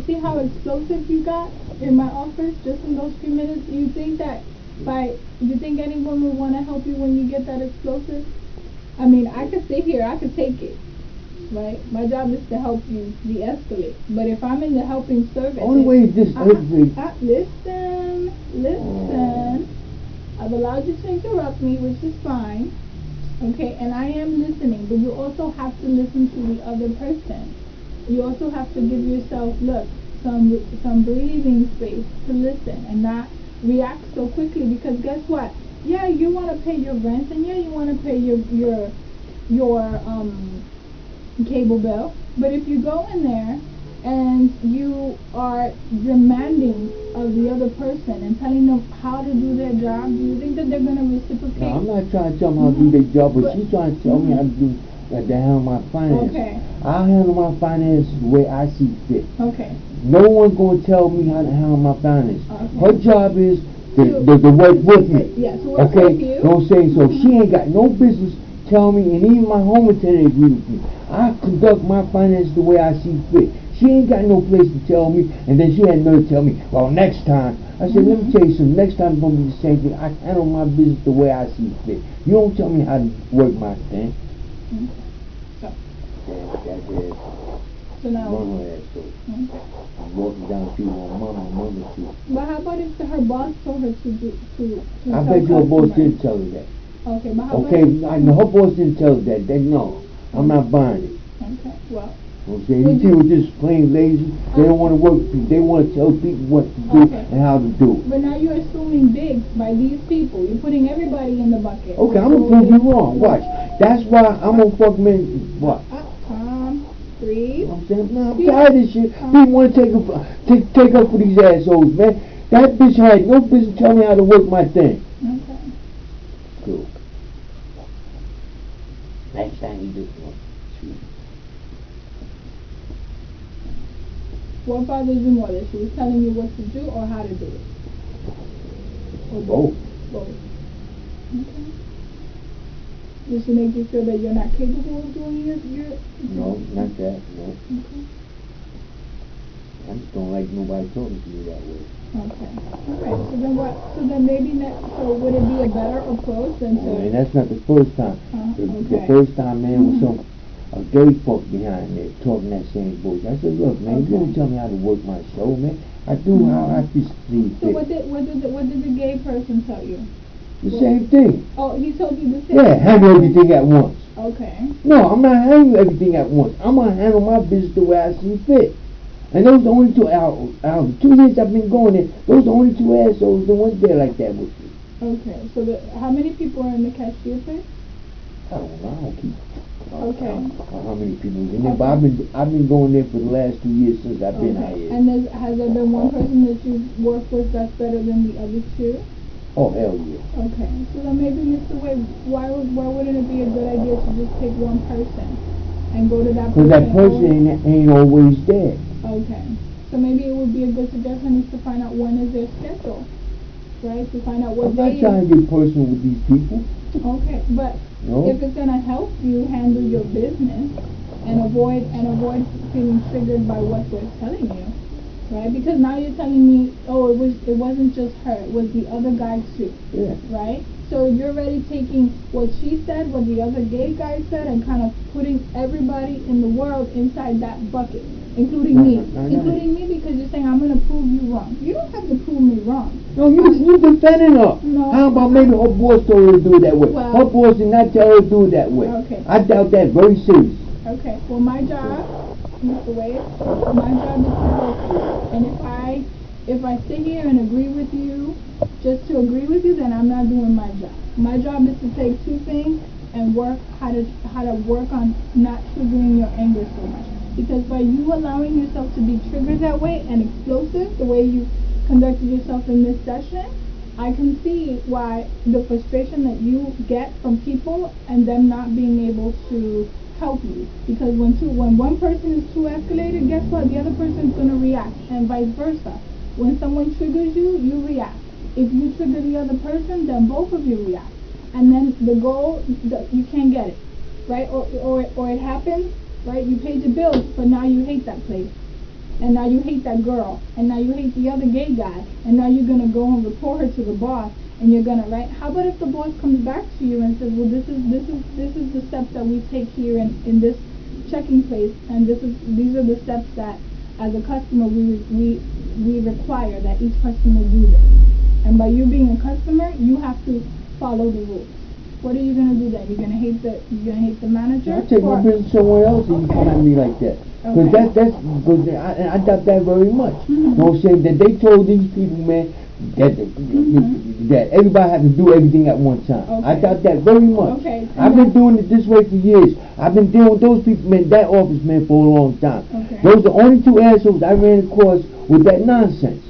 See how explosive you got in my office just in those few minutes? You think that you think anyone would want to help you when you get that explosive? I mean, I could sit here, I could take it, right? My job is to help you de-escalate. But if I'm in the helping service, only way this listen. I've allowed you to interrupt me, which is fine, okay? And I am listening, but you also have to listen to the other person. You also have to give yourself, look, some breathing space to listen and not react so quickly. Because guess what? Yeah, you want to pay your rent, and yeah, you want to pay your cable bill. But if you go in there and you are demanding of the other person and telling them how to do their job, do you think that they're going to reciprocate? No, I'm not trying to tell them how to do their job, but she's trying to tell me how to do to handle my finances. Okay. I'll handle my finances the way I see fit. Okay. No one's going to tell me how to handle my finances. Okay. Her job is to work with me. Yes, work okay? with you. Don't say so. She ain't got no business telling me, and even my home attendant agree with me. I conduct my finances the way I see fit. She ain't got no place to tell me, and then she had another tell me, well, next time. I said, let me tell you something. Next time it's going to be the same thing. I handle my business the way I see fit. You don't tell me how to work my thing. So. That's it. So now. Mama ass so. Okay. I'm walking down the street on mama too. But how about if her boss told her to do to I bet your boss didn't tell her that. Okay, but how okay, about her boss didn't tell her that. No, I'm not buying it. Okay, well. Okay, these people just plain lazy. They don't want to work. They want to tell people what to do and how to do it. But now you're assuming big by these people. You're putting everybody in the bucket. Okay, I'm gonna prove you wrong. Watch. That's why I'm gonna fuck men. What? Breathe. I'm saying, nah, I'm tired of this shit. People want to take up for these assholes, man. That bitch had no business telling me how to work my thing. Okay. Cool. Next time you do it. What bothers you more, that she was telling you what to do or how to do it? Or both. Both. Okay. Does she make you feel that you're not capable of doing your No, not that, no. Okay. I just don't like nobody talking to me that way. Okay. Alright, so then what, so then maybe so would it be a better approach than to... And that's not the first time. The first time, man, was a gay fuck behind there talking that same bullshit. I said, look, man, you don't tell me how to work my show, man. I do how I see fit. So what did the gay person tell you? The same thing. Oh, he told you the same thing? Yeah, handle everything at once. Okay. No, I'm not handling everything at once. I'm going to handle my business the way I see fit. And those are the only two, out of 2 years I've been going there, those are the only two assholes that went there like that with me. Okay, so how many people are in the cashier place? I don't know, I don't keep how many people in there, but I've been going there for the last 2 years since I've been out here. And has there been one person that you've worked with that's better than the other two? Oh, hell yeah. Okay, so then maybe, Mr. Wade, why wouldn't it be a good idea to just take one person and go to that person? Because that person ain't always there. Okay, so maybe it would be a good suggestion is to find out when is their schedule, right? To find out what day. I'm not trying to get personal with these people. Okay, but if it's gonna help you handle your business and avoid feeling triggered by what they're telling you, right? Because now you're telling me, oh, it wasn't just her, it was the other guy too, right? So you're already taking what she said, what the other gay guy said, and kind of putting everybody in the world inside that bucket, including me. Including me, because you're saying I'm going to prove you wrong. You don't have to prove me wrong. No, you defending her. No. How about maybe her boss told her to do it that way? Well, her boss did not tell her to do it that way. Okay. I doubt that very seriously. Okay. Well, my job, Mr. Wade, my job is to help you. And if I sit here and agree with you, just to agree with you, then I'm not doing my job. My job is to take two things and work how to work on not triggering your anger so much. Because by you allowing yourself to be triggered that way and explosive, the way you conducted yourself in this session, I can see why the frustration that you get from people and them not being able to help you. Because when one person is too escalated, guess what? The other person is going to react, and vice versa. When someone triggers you, you react. If you trigger the other person, then both of you react. And then the goal, you can't get it, right? Or it happens, right? You paid your bills, but now you hate that place. and now you hate that girl, and now you hate the other gay guy, and now you're gonna go and report her to the boss, and you're gonna write. How about if the boss comes back to you and says, well, this is the steps that we take here in this checking place, and these are the steps that as a customer we require that each customer do this, and by you being a customer you have to follow the rules. What are you gonna do then? You're gonna hate the manager? I'll take my business somewhere else if you come at me like that. Because I doubt that very much. You know what I'm saying? That they told these people, man, that everybody had to do everything at one time. I doubt that very much. I've been doing it this way for years. I've been dealing with those people, man, that office, man, for a long time. Those are the only two assholes I ran across with that nonsense.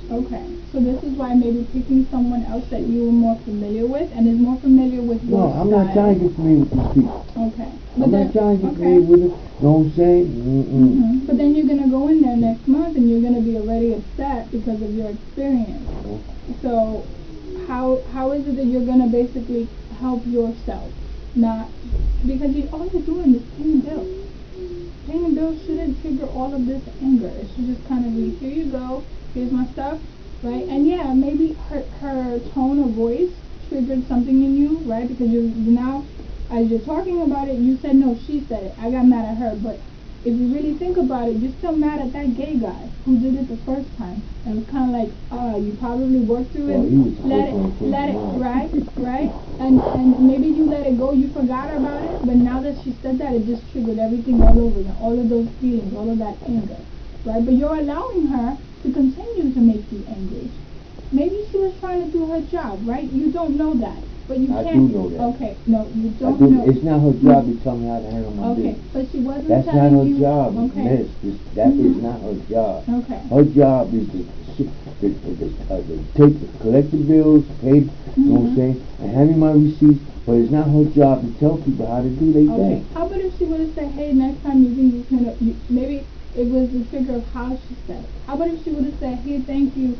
So this is why maybe picking someone else that you are more familiar with and is more familiar with your No, I'm not trying to get familiar with these people. I'm not trying to get familiar with it. You know what I'm saying? But then you're going to go in there next month and you're going to be already upset because of your experience. So how is it that you're going to basically help yourself? Not because all you're doing is paying bills. Paying bills shouldn't trigger all of this anger. It should just kind of be, here you go, here's my stuff. Right, and yeah, maybe her tone of voice triggered something in you, right? Because you now, as you're talking about it, you said no, she said it. I got mad at her, but if you really think about it, you're still mad at that gay guy who did it the first time. And it's kind of like, you probably worked through it, let it, right? And maybe you let it go, you forgot about it, but now that she said that, it just triggered everything all over again, all of those feelings, all of that anger, right? But you're allowing her to continue to make you angry. Maybe she was trying to do her job, right? You don't know that, but you can't. I do know that. Okay, no, you don't know. It's not her job to tell me how to handle my business. But she wasn't That's telling not her you. job, Okay. miss. That is not her job. Okay. Her job is to collect the bills, pay, you know what I'm saying, and having my receipts, but it's not her job to tell people how to do their thing. How about if she would have said, hey, next time you think you can, maybe it was the trigger of how she said it. How about if she would have said, hey, thank you,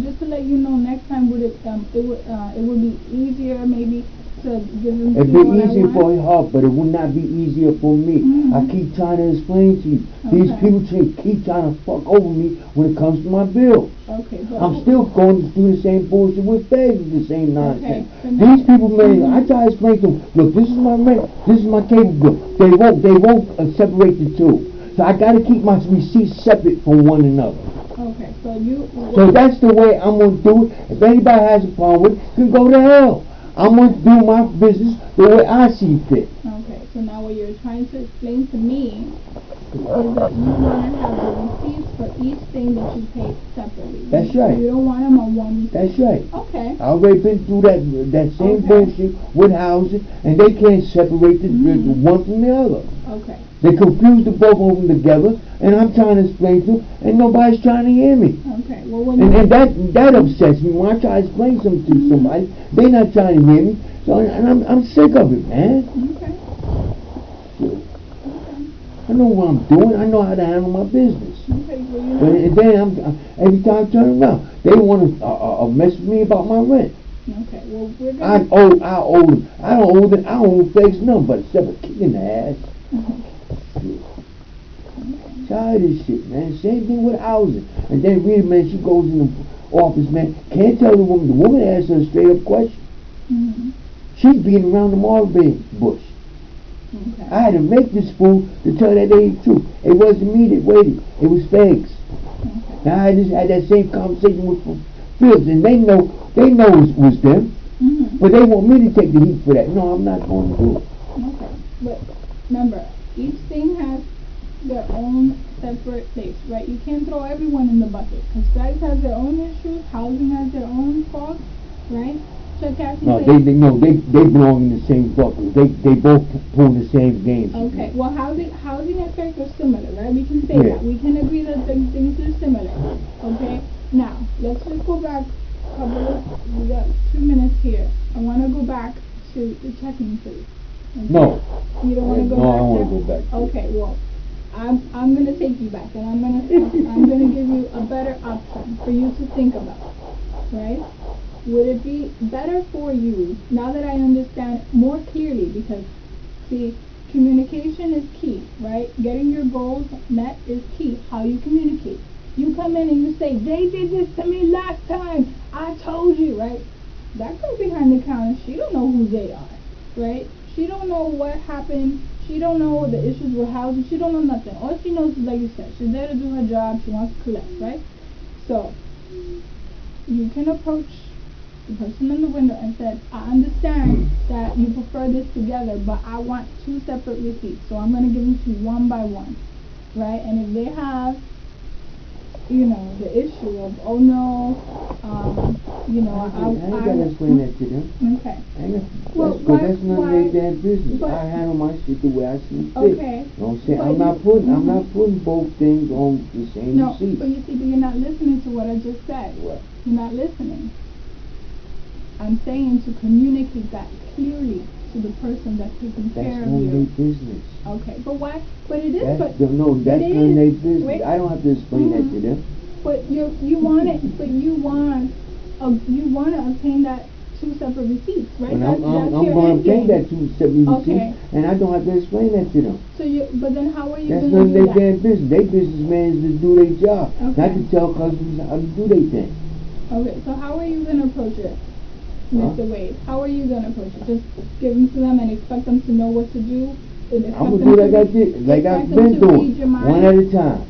just to let you know, next time it would be easier maybe to give them to you. It'd be easier for her, but it would not be easier for me. I keep trying to explain to you. These people keep trying to fuck over me when it comes to my bills. I'm still going to do the same bullshit with Dave, the same nonsense. These people, man, I try to explain to them, look, this is my rent, this is my cable bill. They won't separate the two. So I got to keep my receipts separate from one another. So that's the way I'm going to do it. If anybody has a problem with it, can go to hell. I'm going to do my business the way I see fit. So now what you're trying to explain to me is that you want to have the receipts for each thing that you pay separately. That's right. You don't want them on one receipt. That's right. I've already been through that same bullshit with housing, and they can't separate the one from the other. They confuse the both of them together, and I'm trying to explain to them, and nobody's trying to hear me. And that upsets me when I try to explain something to somebody. They're not trying to hear me, so and I'm sick of it, man. I know what I'm doing. I know how to handle my business. But then every time I turn around, they want to mess with me about my rent. I owe them. I don't owe Fakes nothing but except a kick in the ass. Tired of this shit, man. Same thing with housing. And then Rita, man, she goes in the office, man. Can't tell the woman. The woman asks her a straight up question. She's beating around the marble bush. I had to make this fool to tell that lady the truth. It wasn't me that waited. It was Fakes. Now I just had that same conversation with Fields, and they know it was them. But they want me to take the heat for that. No, I'm not going to do it. But remember, each thing has their own separate place, right? You can't throw everyone in the bucket, because Fakes has their own issues, housing has their own faults, right? No, they belong in the same bucket. They both pull the same games. Well, housing and Fakes are similar, right? We can say that. We can agree that things are similar. Now let's just go back we got 2 minutes here. I want to go back to the checking, please. No. You don't want to go back? No, I don't want to go back. Well, I'm going to take you back, and I'm going to give you a better option for you to think about, right? Would it be better for you, now that I understand more clearly, because, see, Communication is key, right? Getting your goals met is key. How you communicate. You come in and you say, they did this to me last time. I told you, right? That girl behind the counter, she don't know who they are, right? She don't know what happened. She don't know the issues with housing. She don't know nothing. All she knows is, like you said, she's there to do her job. She wants to collect, right? So you can approach the person in the window and said, I understand that you prefer this together, but I want two separate receipts, so I'm going to give them to you one by one, right? And if they have, you know, the issue of, oh no, you know, I ain't gotta explain that to them. Okay. Well, that's none of their damn business. I handle my shit the way I see fit. Okay. You know what I'm saying? I'm not putting both things on the same receipt. No, but you see, you're not listening to what I just said. What? You're not listening. I'm saying to communicate that clearly to the person that's taking care of you. That's none of their business. Okay, but why? But it is. That's none of their business. Wait. I don't have to explain that to them. But you want it. But you want to obtain that two separate receipts, right? And that's I'm your going to end obtain game. that two separate receipts, Okay. and I don't have to explain that to them. So but then how are you That's going to do none of their that? damn business. Their business man is to do their job, Okay. not to tell customers how to do their thing. Okay, so how are you going to approach it, Mr. Wade? How are you going to approach it? Just give them to them and expect them to know what to do? I'm going to do like I've been doing, one at a time.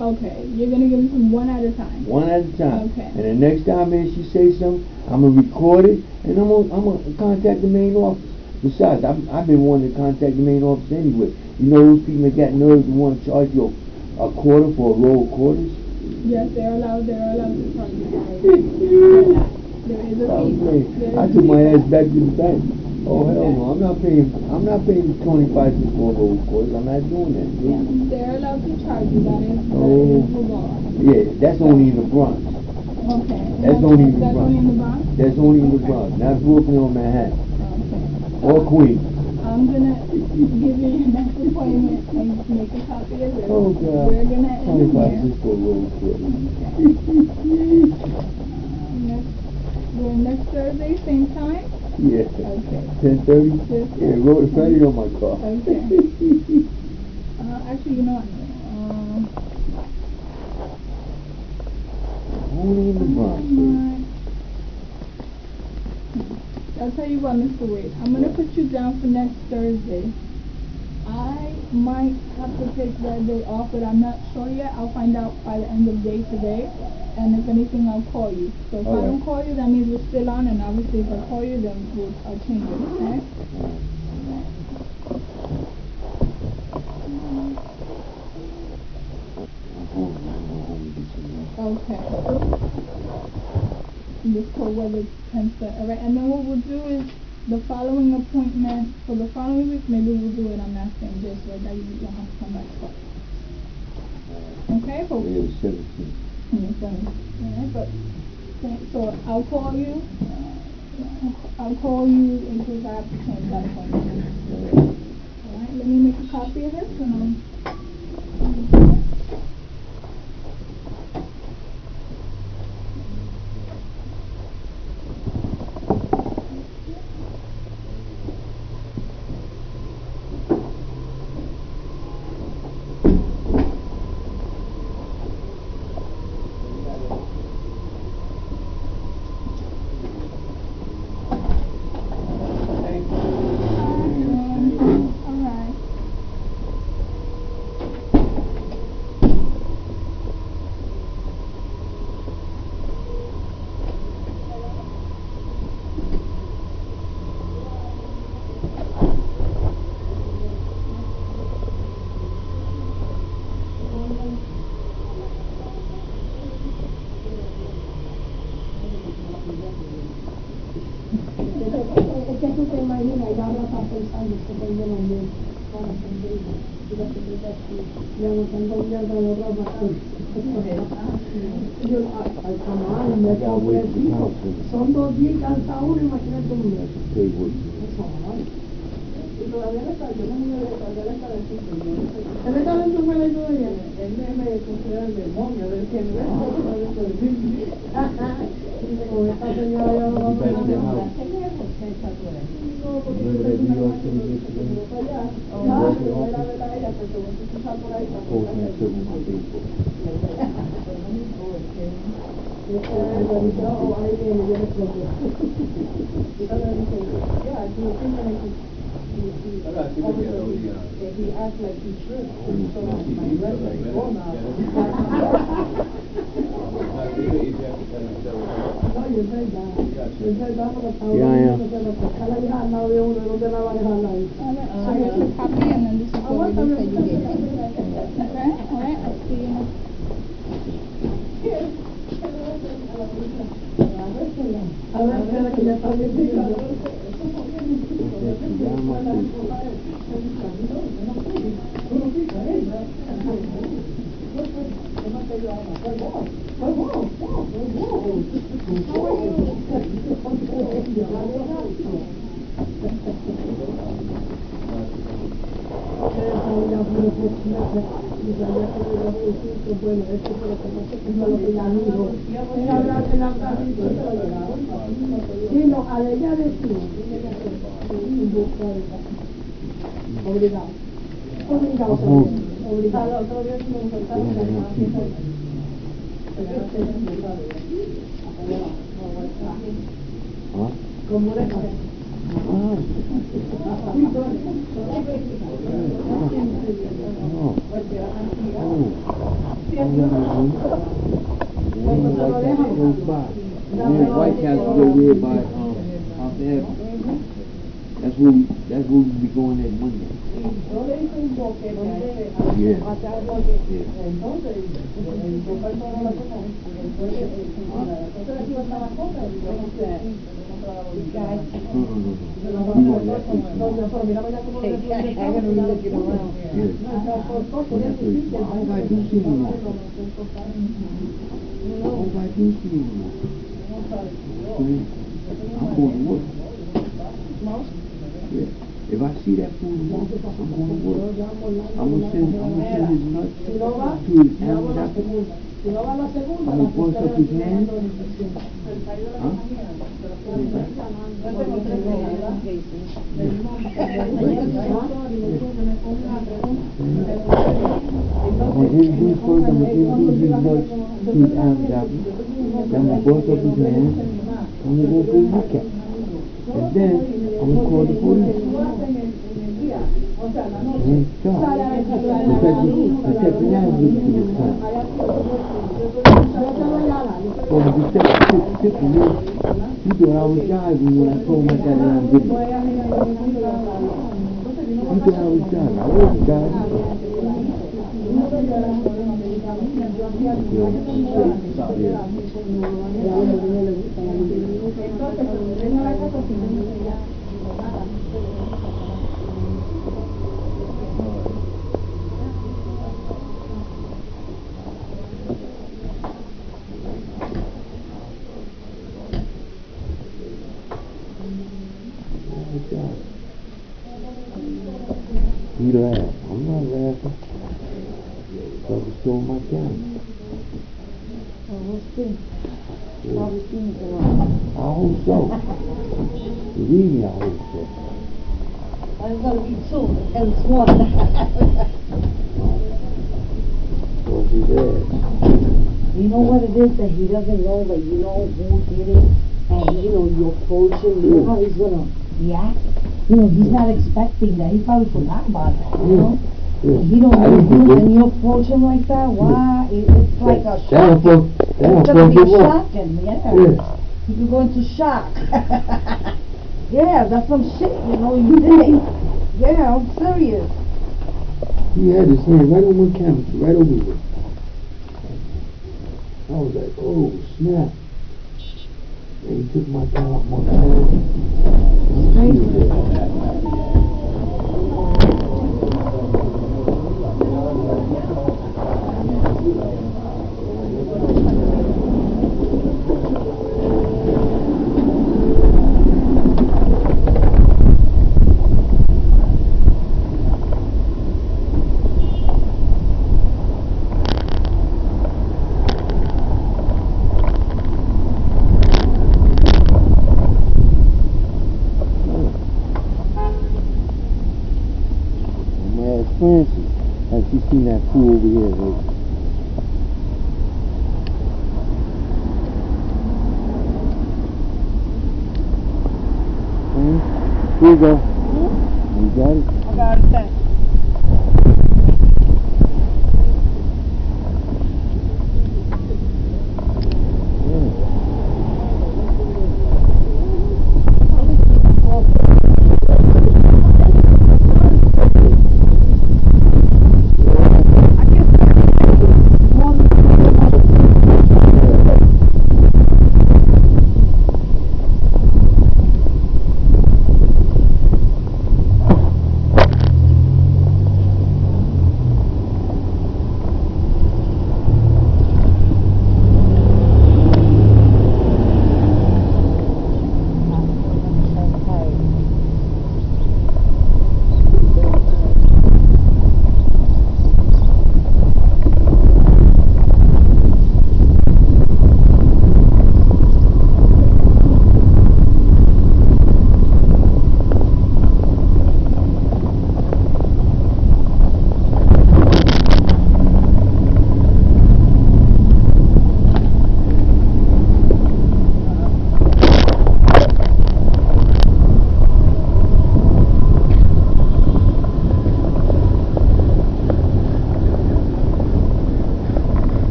Okay, you're going to give them to them one at a time. One at a time. Okay. And the next time man she says something, I'm going to record it, and I'm going to contact the main office. Besides, I've been wanting to contact the main office anyway. You know those people that got nerves and want to charge you a quarter for a roll of quarters? Yes, they're allowed to charge you. There is a fee. I took my ass back to the bank. Oh hell no, I'm not paying 25 cents for a roll of quarters. I'm not doing that. Yeah, they're allowed to charge you. That is the law. Yeah, that's only in the Bronx. Okay. That's only in the Bronx. That's only in the Bronx, not Brooklyn or Manhattan. Okay. Or Queens. I'm gonna give you your next appointment and make a copy of this. Oh God. We're gonna end 25 here. cents for a roll of quarters. Next Thursday, same time? Yeah. Okay. 10:30? Yeah, write it on my car. Okay. Actually, you know what? Only in the Bronx. I'll tell you what, Mr. Wade. I'm going to put you down for next Thursday. I might have to take that day off, but I'm not sure yet. I'll find out by the end of the day today. And if anything, I'll call you. So if I don't call you, that means we're still on. And obviously, if I call you, then I'll change it, okay? Okay. This cold weather tends to, alright, and then what we'll do is the following appointment for the following week, maybe we'll do it on that same day so that you don't have to come back twice. Okay? But Yeah, 17. Alright, but so I'll call you in case I have to change that appointment. Alright, let me make a copy of this and Son 2 días y calza uno, imagínate un mes. todavía le está, yo no me todavía le está diciendo. Él está dentro de la lluvia, él me considera el demonio, del que me ve todo esto de mí. Con esta señora yo no voy a hacer nada. No, porque yo tengo una mano que me para allá. No, pero voy a ver a ella, porque voy a cruzar por ahí para que he acts like he should. So my breath is gone now. No, yo soy down. Yo soy down porque está uno que escala ya al lado de uno y no te la va a dejar ahí. So here's your copy, and then this is what we said you gave me. Okay? Alright, I'll see you. A ver, espera que ya está bien. Sí, no, a ella decir, obligado. Obligado. Obligado. Como de White Castle over here by off the airport. That's where we be going that Monday. Yeah. I'm going to work. Yeah. If I see that fool walk, I'm going to work. I'm going to send his nuts to his animal doctor. I'm going to bust up his hand. Huh? I'm going to introduce first, I'm going to introduce his nuts to his animal doctor. Then I'm going to bust up his hand. I'm going to go for his recap. And then I'm going to call the police. And stop. Protect the animals for this time. So the detective took me. He thought I was jiving when I told my dad that I'm good. He thought I was jiving. I wasn't jiving. He laughed. I'm not laughing. Probably stole my camera. We'll see. Yeah. Probably seen it a lot. I hope so. Believe me, I hope so. I'm going to be two and one. What's his ass? You know what it is that he doesn't know that you know who did it, and you know you approach him. You know how he's gonna react. You know he's not expecting that. He probably forgot about it. You know. Yeah. He don't know you, and you approach him like that. Why? It's like a shock. It's gonna be shocking. Yeah. You can go into shock. Yeah, that's some shit. You know you did it. Yeah, I'm serious. He had his hand right on my camera, right over here. I was like, oh snap. And he took my camera, my seen that fool over here, like. Here you go. You got it? I got it, thanks.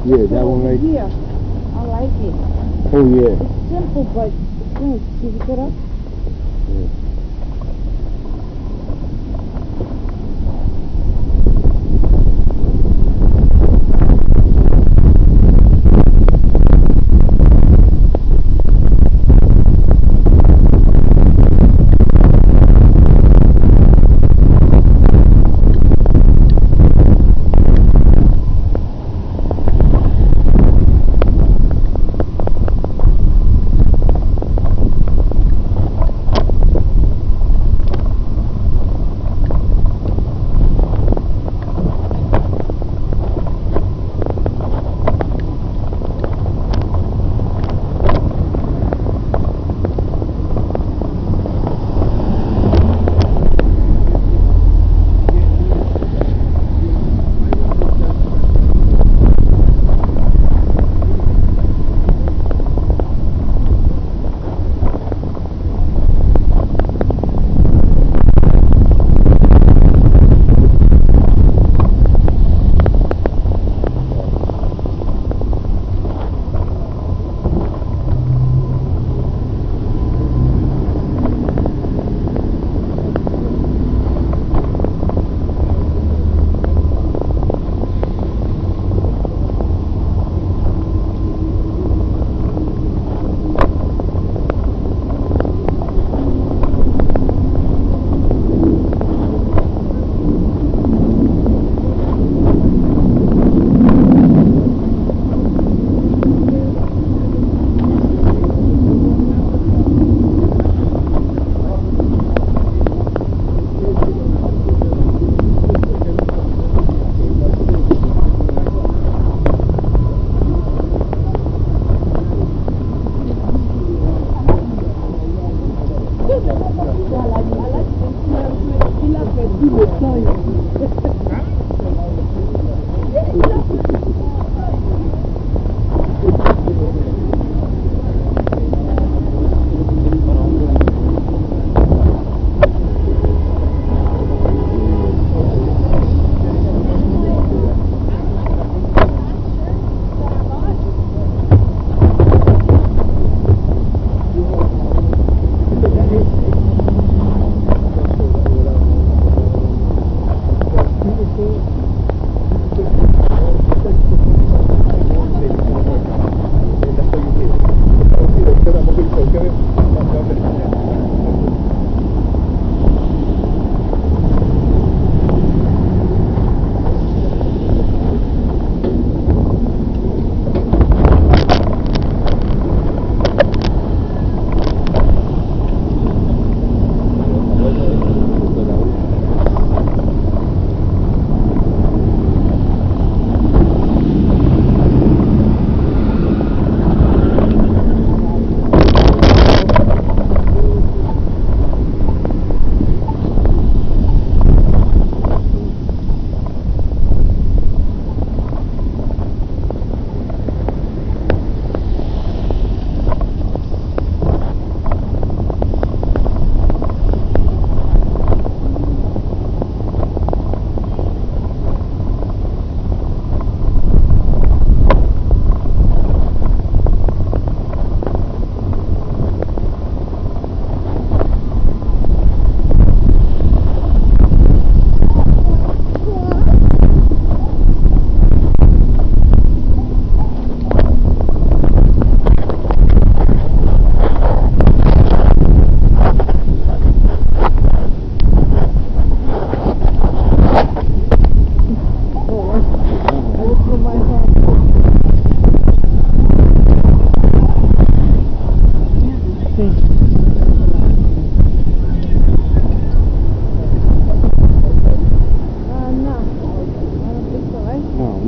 Yeah, that one right here. I like it. Oh, yeah. It's simple, but it's good. Did you get up? Yeah.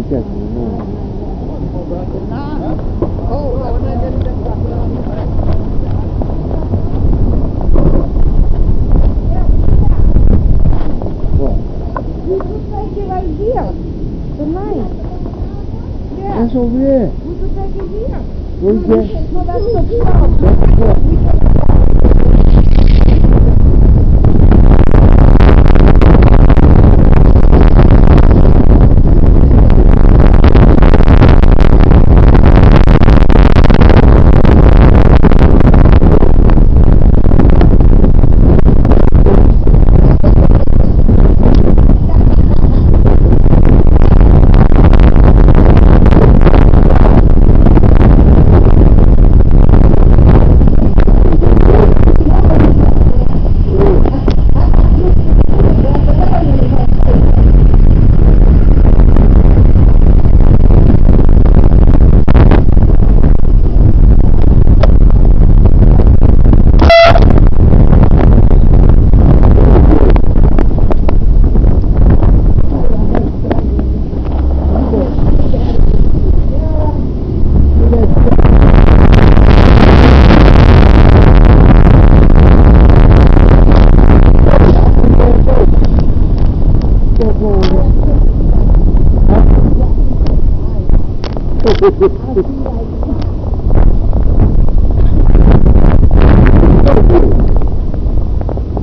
Right here. Tonight. Yeah. That's over there. We could take it here. Where's that? No, that's the club. That's the club.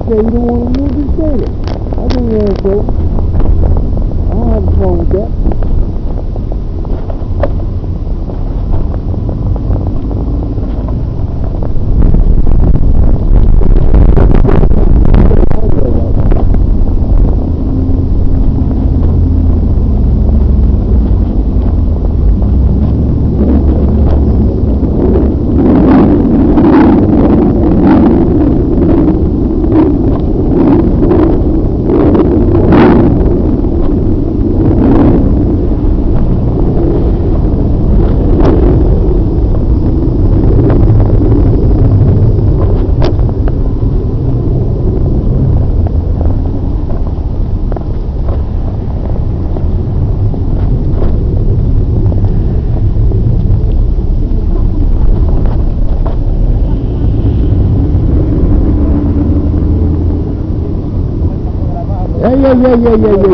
You don't want to move this thing. I think that's so. I don't have a problem with that.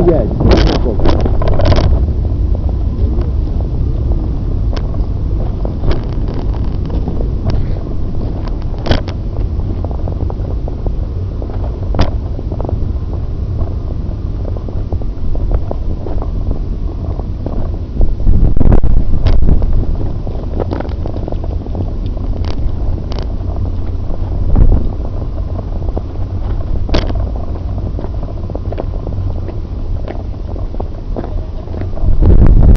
Yeah.